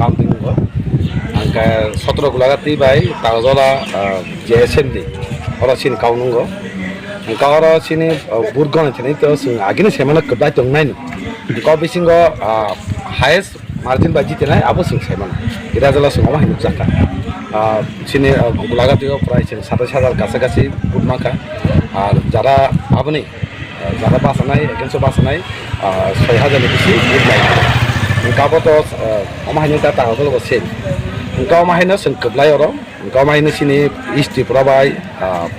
counting go angka 17 gulagati bai tagajola JSMD oro sin counting go angka oro sini burgon chini to sing agini semana kebai tongnai ko bisingo highest margin baji tenai abo sing semana ira jala sing ama hinuk jaka sini gulagati go price 27,000 কাছাকাছি বুট মাখা আর যারা আপনি যারা বাসানাই এগেন্সো বাসানাই 6,000 বেশি বুট লাই Engkau omahnya tak tahu kalau sen. Engkau omahnya sen keblai orang. Engkau omahnya sini istri perabai,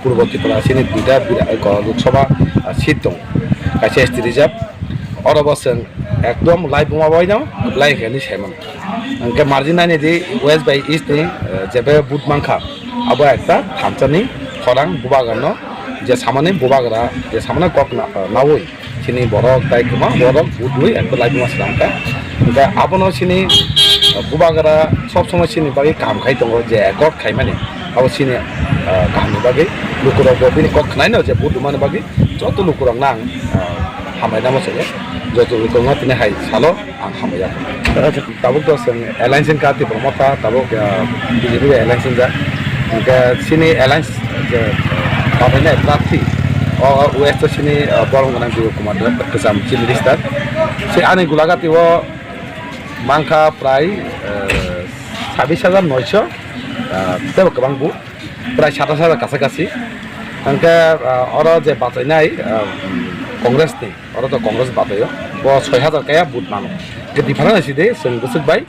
purba tipra sini tidak kalau Loksawa situng. Kasih istri rijab. Orang bosan ekdom live bunga boy jam keblai kali semen. Engkau margin ini di west by east ni jebe but mangka. Abu ekta hamster ni orang bubagan je samane bubagara je samane kok nawoi. Sini borok tai kema borok budui ekta live bunga selamka. Engkau apa no sini bubagara sob semua sini bagi kam kai tunggu je kok kai mana, apa sini kam ni bagi lukurang bobi ni kok kenai no je budu mana bagi, jodoh lukurang nang hamai nama saja, jodoh lukurang tini hai salo ang hamai ya. Tabuk tu seng airlines kan ti promota tabuk BJP airlines kan, engkau sini airlines je apa ni berarti. Oh, West sini borong kan di komando kesam sini listat. Si ane gulagati wo Mangka prai 26,900 tebo kebang bu prai 27,000 kaçaকাছি angka oro je batai kongres ni oro to kongres batai bo 6,000 kaya but mano ke difference ide sing busuk bai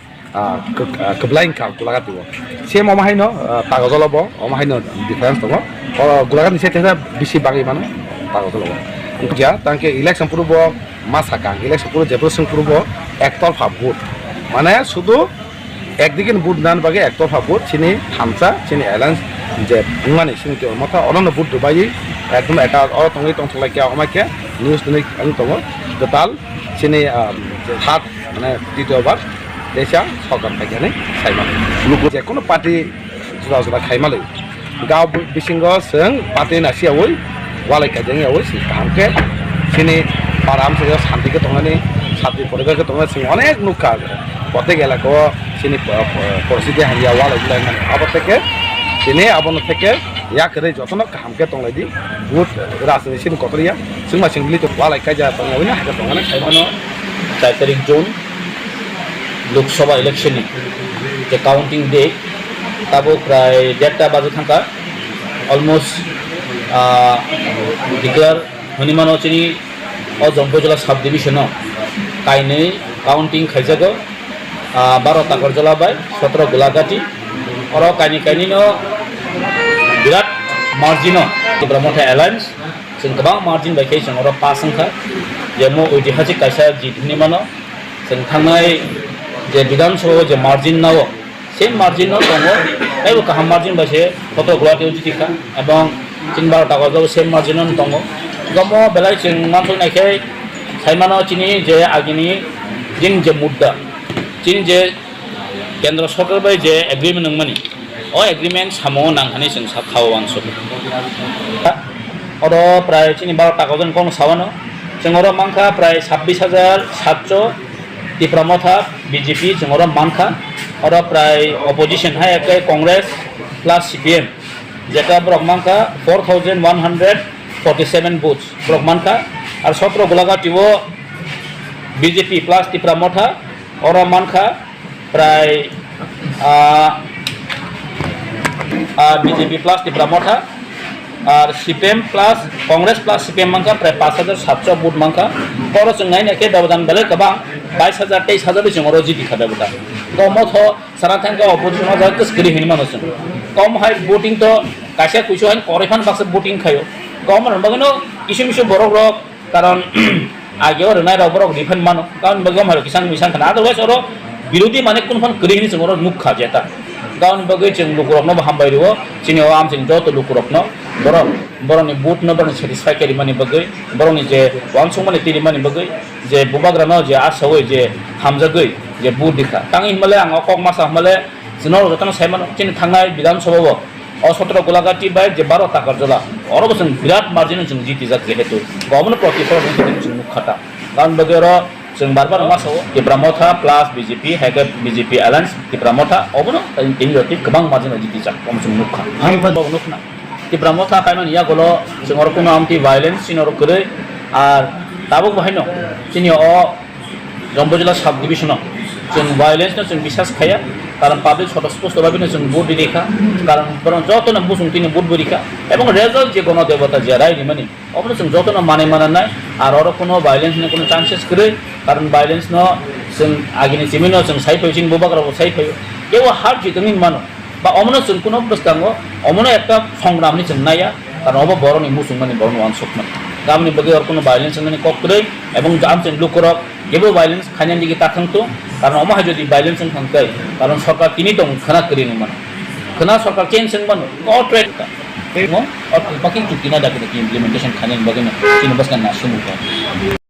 keblain ka gulagati wo se momahai no tagajolo bo omahai no difference to oro gulagati se tesa bisi bagi mano tagajolo bo ja tangke election purbo masakang election purbo jebro sing purbo ektorfa vote মানে শুধু একদিকে vote দান বাগে একতরফা vote চিনি হামসা চিনি alliance যে বুঙানি চিনি কেউ মাথা অনন্য ভোট দুবাই একদম একা অর টঙ্গি টংথলাই কে আমাকে নিউজ তুমি আমি দङ টোটাল চিনি হাত মানে দ্বিতীয়বার দেশা সরকার ফাইখানে সাইমালে লুকু যে কোনো পার্টি জোড়া জোড়া খাইমালে গাঁव बिसिंग जों पार्टी नासियावै वालायका जों यावै हामके चिनि आराम से शांति के दङनि साथी परिवार के दङ सिं अनेक नुखा प्रत्येक এলাকা চিনি পরিস্থিতি হারিয়া ওয়ালাই আবার থেকে চিনি আবন থেকে ইয়া করে যতন কামকে দংলাই দি বহুত রাজনীতি চিনি কতরিয়া সিংমা সিংলি তো ওয়ালাই কাজা দङাবैना হাকা দङाना खायमानो 4 तारिख जून लोकसभा इलेक्शन जे काउंटिंग डे ताबो प्राय 1:30 बाजे थांका अलमोस्ट डिक्लेयर हनिमानो चिनि अ जम्बोजला सब डिविजन काइनै काउंटिंग खायजागो 12 तागरजला बाय 17 गुलागाटी और काइनि नो बिराद मार्जिन ब्रह्मथा एलायंस जों गोबां मार्जिन बायखै जों और पास संखा जे मो ऐतिहासिक कायसा जितनि मानो जों थांनाय जे विधानसभा जे मार्जिन नाव सेम मार्जिन दङ एबो काहा मार्जिन बायसे 17 गुलागाटी जितिखा एवं 12 तागरजला सेम मार्जिन दङ गमो बेलाय जों मानथनायखै साइमानो चिनि जे आगिनि जिं जे मुद्दा चिन जे केंद्र सरकार by J agreement नंगमानि O agreement सामो नांखानि जों साखाव आंसो और प्राय चिनि 12 तागजन कोन सावानो जों और मांखा प्राय 26,700 तिप्रमथा बीजेपी जों और मांखा और प्राय अपोजिशन हाय एके कांग्रेस प्लस सीपीएम जेका ब्रक मांखा 4,147 वोट्स ब्रक मांखा और 17 गुलागाटीवो बीजेपी प्लस तिप्रमथा और मानखा प्राय बीजेपी प्लस तिप्रामथा और CPM plus Congress plus CPM मानखा प्राय 5,700 वोट मानखा और जोंनाय नेके बेबदान बेले गोबां 22,000 23,000 जों और जिति खाबेबदा गमथ साराथांगा अपोजिशन जा कसकरि हिनि मानसं कम हाय वोटिंग तो कासे कुइसो हाय करेफान बाक्स वोटिंग खायो कम रंबागनो किसु बरक कारण आगे और नाय रबरक डिफेंड मानो गाउन बगम हर किसान मिसान खाना अदरवाइज और विरोधी माने कुनफान करिनि जों और मुख खाजेता गाउन बगै जों लुकुरकनो हामबाय रिवो चिनि आम जों जत लुकुरकनो बरनि बुट न बरनि सेटिस्फाई करि माने बगै बरनि जे वानसुं माने तिरि माने बगै जे बुबाग्रानो जे आसावै जे हामजागै जे बुट दिखा तांगि हिमाले आं अकक मासा हिमाले जोंनाव जतन साइमान चिनि थांनाय विधानसभा 17 गुलागाटी बाय जे 12 तागरजला और जों बिराद मार्जिन जों जिति जाके हेतु गभर्नमेंट प्रतिफल जों मुख खाता गाउन बगै जों बार मासाव तिप्रामथा प्लास बीजेपी हाइके बीजेपी एलायंस तिप्रामथा अबनो तीन रति गोबां माजों जिति जा जों नुखा आं नुखना तिप्रामथा खायनो या गलो जों और कोनो आमति वायलेंस सिनर करे आर दाबो बाहायनो जोंनि अ जम्बो जिल्ला साब डिविजन जों वायलेंस जों बिसास खाया कारण पाब्लिक स्पष्ट भाবে जों भोट दिखा कारण बरं যতন বুসুংতিনি ভোট বরিখা এবং রেজাল্ট যে কোনো দেবতা যে রাইনি মানে অবশ্য जों যতন মানে নাই আর ওর কোনো ভায়োলেন্স না কোনো চান্সেস করে কারণ ভায়োলেন্স ন जों আগিনি জিমিনো जों সাইফাই जों ববাগ্রাবো সাইফাই কেউ হার জিতনি মানো বা অমন जों কোনো প্রস্তাঙ্গ অমন একটা সংগ্রামনি जों নাইয়া কারণ অব বড়নি মুসুংমানি বড় আনসকমান গামনি বগে আর কোনো ভায়োলেন্স মানে ককরে এবং জামছেন লুকরক जेबो भाइलेंस खायनाय दिगे ताथंतो कारण अमाहा जदि भाइलेंस थांखाय कारण सरकार तिनि दं खना करिनो मन खना सरकार चेंज मन कॉन्ट्रैक्ट का और बाकी चुक्ति ना दाके इम्प्लीमेंटेशन खाने बगे ना तीन बस का नाशुम